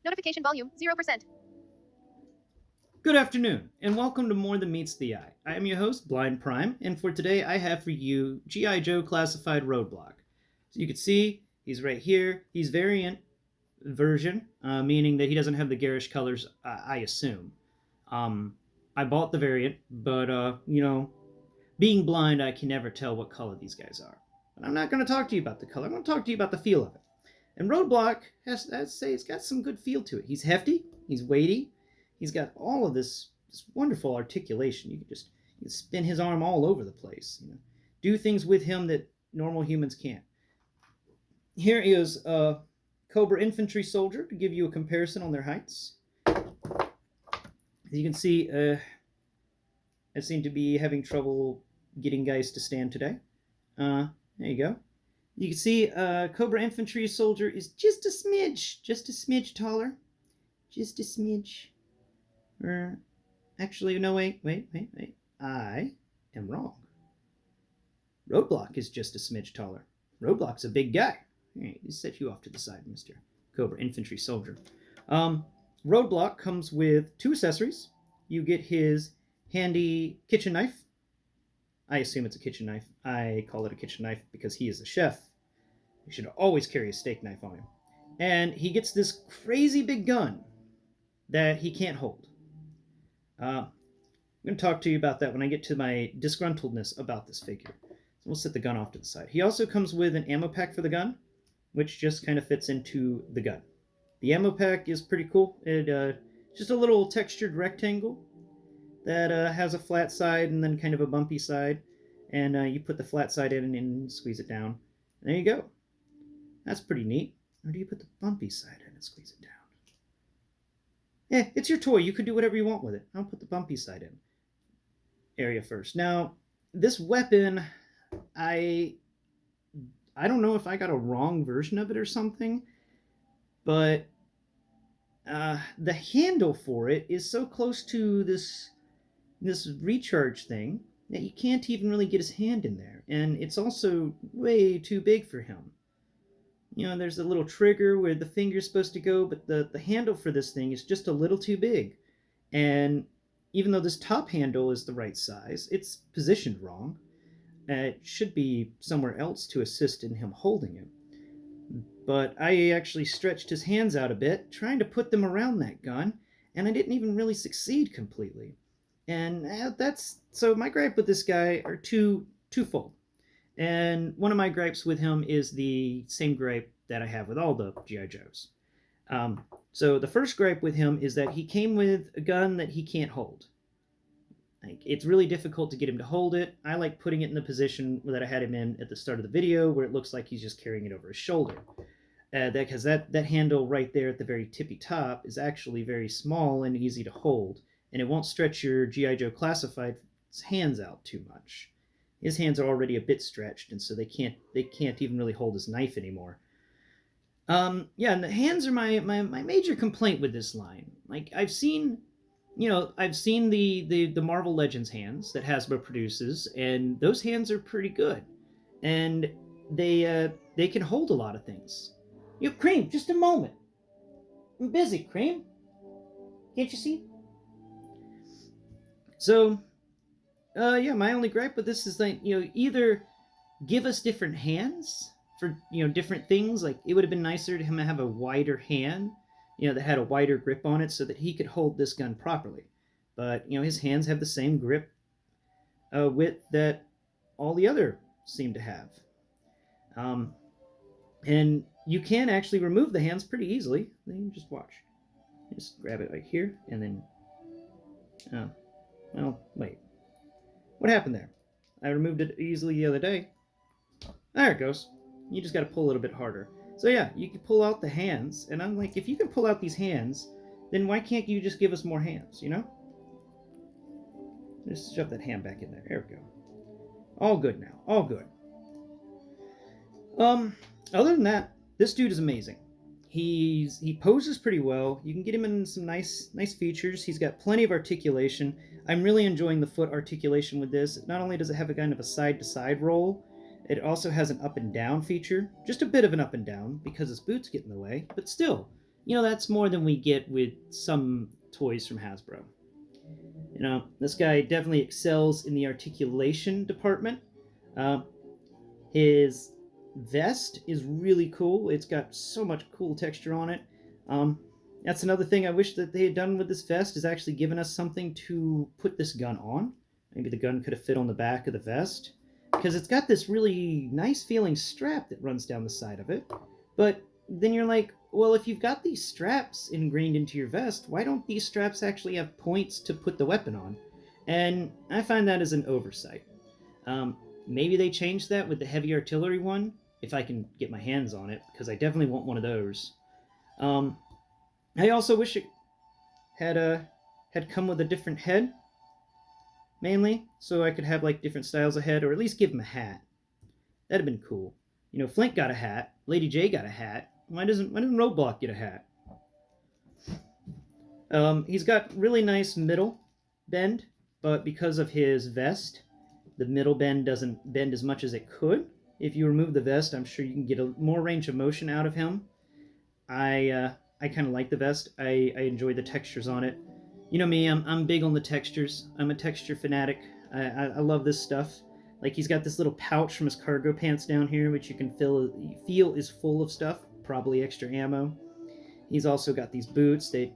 Notification volume 0%. Good afternoon, and welcome to More Than Meets the Eye. I am your host, Blind Prime, and for today I have for you G.I. Joe Classified Roadblock. So you can see he's right here. He's variant version, meaning that he doesn't have the garish colors, I assume. I bought the variant, but, being blind, I can never tell what color these guys are. But I'm not going to talk to you about the color, I'm going to talk to you about the feel of it. And Roadblock, I'd say, it's got some good feel to it. He's hefty, he's weighty, he's got all of this wonderful articulation. You can spin his arm all over the place. Do things with him that normal humans can't. Here is a Cobra infantry soldier to give you a comparison on their heights. As you can see, I seem to be having trouble getting guys to stand today. There you go. You can see Cobra infantry soldier is just a smidge taller. Just a smidge. Actually, no, wait. I am wrong. Roadblock is just a smidge taller. Roadblock's a big guy. Hey, let's set you off to the side, Mr. Cobra infantry soldier. Roadblock comes with two accessories. You get his handy kitchen knife. I assume it's a kitchen knife. I call it a kitchen knife because he is a chef. He should always carry a steak knife on him. And he gets this crazy big gun that he can't hold. I'm going to talk to you about that when I get to my disgruntledness about this figure. So we'll set the gun off to the side. He also comes with an ammo pack for the gun, which just kind of fits into the gun. The ammo pack is pretty cool. It's just a little textured rectangle that has a flat side and then kind of a bumpy side. And you put the flat side in and squeeze it down. There you go. That's pretty neat. Or do you put the bumpy side in and squeeze it down? It's your toy. You can do whatever you want with it. I'll put the bumpy side in. Area first. Now, this weapon, I don't know if I got a wrong version of it or something, but the handle for it is so close to this recharge thing that you can't even really get his hand in there. And it's also way too big for him. There's a little trigger where the finger's supposed to go, but the handle for this thing is just a little too big. And even though this top handle is the right size, it's positioned wrong. It should be somewhere else to assist in him holding it. But I actually stretched his hands out a bit, trying to put them around that gun, and I didn't even really succeed completely. And so my gripe with this guy are twofold. And one of my gripes with him is the same gripe that I have with all the G.I. Joes. So the first gripe with him is that he came with a gun that he can't hold. It's really difficult to get him to hold it. I like putting it in the position that I had him in at the start of the video, where it looks like he's just carrying it over his shoulder. Because that handle right there at the very tippy top is actually very small and easy to hold, and it won't stretch your G.I. Joe Classified's hands out too much. His hands are already a bit stretched, and so they can't even really hold his knife anymore. And the hands are my major complaint with this line. I've seen the Marvel Legends hands that Hasbro produces, and those hands are pretty good, and they can hold a lot of things. Cream, just a moment. I'm busy, Cream. Can't you see? So. My only gripe with this is either give us different hands for, different things. Like, it would have been nicer to him to have a wider hand, that had a wider grip on it so that he could hold this gun properly. But, his hands have the same grip width that all the other seem to have. And you can actually remove the hands pretty easily. Then you just watch. Just grab it right here, and then... wait. What happened there? I removed it easily the other day. There it goes. You just got to pull a little bit harder. So yeah, you can pull out the hands, and I'm like, if you can pull out these hands, then why can't you just give us more hands, Just shove that hand back in there. There we go. All good now. All good. Other than that, this dude is amazing. He poses pretty well. You can get him in some nice features. He's got plenty of articulation. I'm really enjoying the foot articulation with this. Not only does it have a kind of a side-to-side roll, it also has an up and down feature. Just a bit of an up and down because his boots get in the way, but still, That's more than we get with some toys from Hasbro. This guy definitely excels in the articulation department. Uh, his vest is really cool. It's got so much cool texture on it. Um, that's another thing I wish that they had done with this vest, is actually given us something to put this gun on. Maybe the gun could have fit on the back of the vest, because it's got this really nice feeling strap that runs down the side of it. But then you're like, well, if you've got these straps ingrained into your vest, why don't these straps actually have points to put the weapon on? And I find that as an oversight. Maybe they changed that with the heavy artillery one, if I can get my hands on it, because I definitely want one of those. I also wish it had come with a different head, mainly, so I could have like different styles of head, or at least give him a hat. That'd have been cool. Flint got a hat. Lady J got a hat. Why doesn't Roadblock get a hat? He's got really nice middle bend, but because of his vest, the middle bend doesn't bend as much as it could. If you remove the vest, I'm sure you can get more range of motion out of him. I kind of like the vest. I enjoy the textures on it. You know me, I'm big on the textures. I'm a texture fanatic. I love this stuff. Like, he's got this little pouch from his cargo pants down here, which you can feel is full of stuff, probably extra ammo. He's also got these boots. You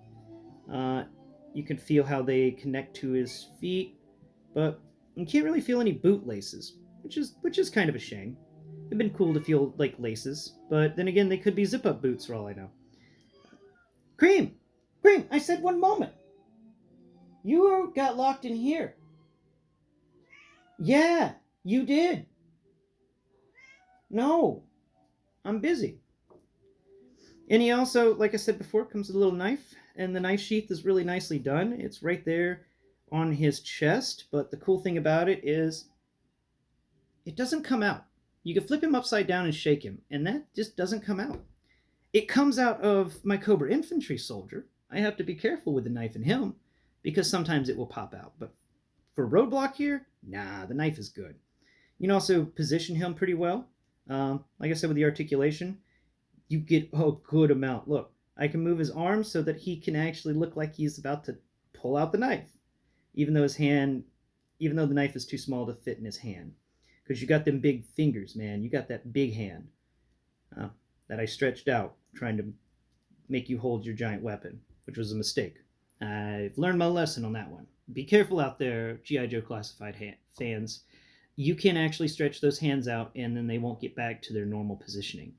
can feel how they connect to his feet, but you can't really feel any boot laces, which is kind of a shame. It'd been cool to feel like laces, but then again, they could be zip-up boots for all I know. Cream! Cream, I said one moment! You got locked in here. Yeah, you did. No, I'm busy. And he also, like I said before, comes with a little knife, and the knife sheath is really nicely done. It's right there on his chest, but the cool thing about it is it doesn't come out. You can flip him upside down and shake him, and that just doesn't come out. It comes out of my Cobra infantry soldier. I have to be careful with the knife in him, because sometimes it will pop out. But for Roadblock here, nah, the knife is good. You can also position him pretty well. Like I said, with the articulation, you get a good amount. Look, I can move his arm so that he can actually look like he's about to pull out the knife, even though the knife is too small to fit in his hand. Because you got them big fingers, man. You got that big hand that I stretched out trying to make you hold your giant weapon, which was a mistake. I've learned my lesson on that one. Be careful out there, G.I. Joe Classified fans. You can actually stretch those hands out, and then they won't get back to their normal positioning.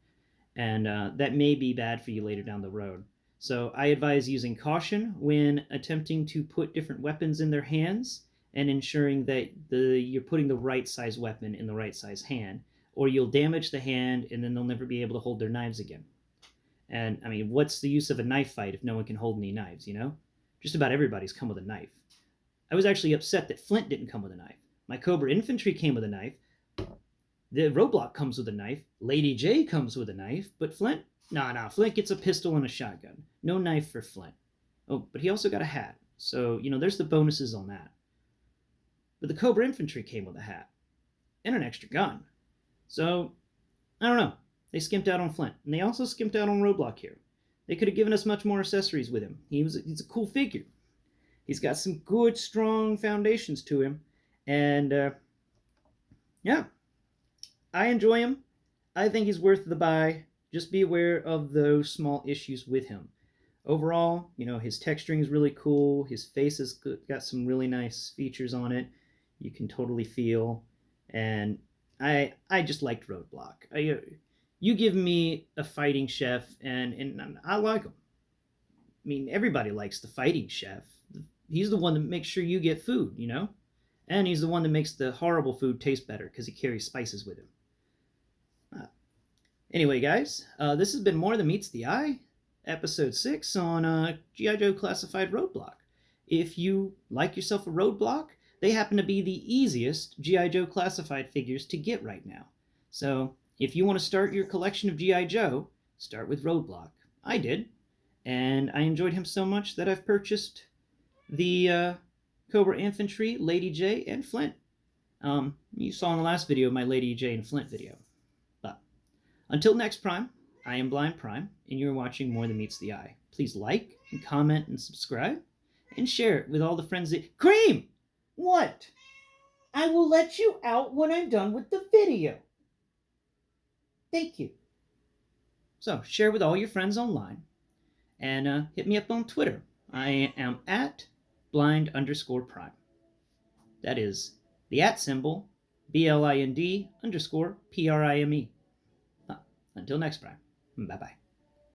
And that may be bad for you later down the road. So I advise using caution when attempting to put different weapons in their hands, and ensuring that you're putting the right size weapon in the right size hand, or you'll damage the hand, and then they'll never be able to hold their knives again. And, I mean, what's the use of a knife fight if no one can hold any knives, Just about everybody's come with a knife. I was actually upset that Flint didn't come with a knife. My Cobra infantry came with a knife. The Roadblock comes with a knife. Lady J comes with a knife. But Flint? Nah, Flint gets a pistol and a shotgun. No knife for Flint. Oh, but he also got a hat. So, there's the bonuses on that. But the Cobra infantry came with a hat. And an extra gun. So, I don't know. They skimped out on Flint. And they also skimped out on Roadblock here. They could have given us much more accessories with him. He's a cool figure. He's got some good, strong foundations to him. And, yeah. I enjoy him. I think he's worth the buy. Just be aware of those small issues with him. Overall, his texturing is really cool. His face has got some really nice features on it. You can totally feel. And I just liked Roadblock. You give me a fighting chef, and I like him. I mean, everybody likes the fighting chef. He's the one that makes sure you get food, And he's the one that makes the horrible food taste better because he carries spices with him. Anyway, guys, this has been More Than Meets the Eye, Episode 6 on G.I. Joe Classified Roadblock. If you like yourself a Roadblock, they happen to be the easiest G.I. Joe Classified figures to get right now. So, if you want to start your collection of G.I. Joe, start with Roadblock. I did, and I enjoyed him so much that I've purchased the Cobra Infantry, Lady J, and Flint. You saw in the last video my Lady J and Flint video. But until next Prime, I am Blind Prime, and you're watching More Than Meets the Eye. Please like and comment and subscribe, and share it with all the friends that... Cream! What? I will let you out when I'm done with the video. Thank you. So, share with all your friends online, and hit me up on Twitter. I am at blind_prime. That is the @ symbol, BLIND_PRIME. Until next time, bye-bye.